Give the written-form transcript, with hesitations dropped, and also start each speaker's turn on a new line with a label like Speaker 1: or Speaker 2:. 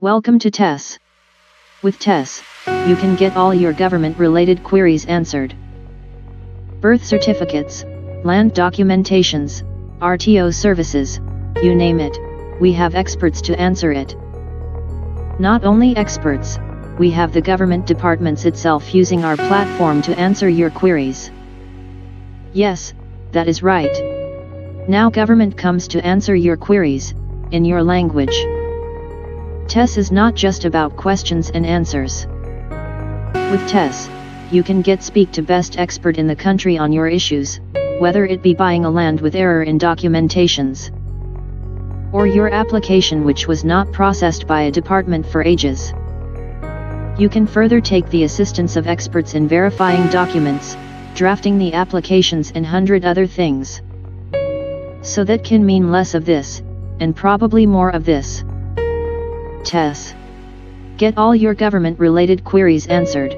Speaker 1: Welcome to Tesz. With Tesz, you can get all your government-related queries answered. Birth certificates, land documentations, RTO services, you name it, we have experts to answer it. Not only experts, we have the government departments itself using our platform to answer your queries. Yes, that is right. Now government comes to answer your queries, in your language. Tesz is not just about questions and answers. With Tesz, you can speak to best expert in the country on your issues, whether it be buying a land with error in documentations, or your application which was not processed by a department for ages. You can further take the assistance of experts in verifying documents, drafting the applications and 100 other things. So that can mean less of this, and probably more of this. Tesz. Get all your government-related queries answered.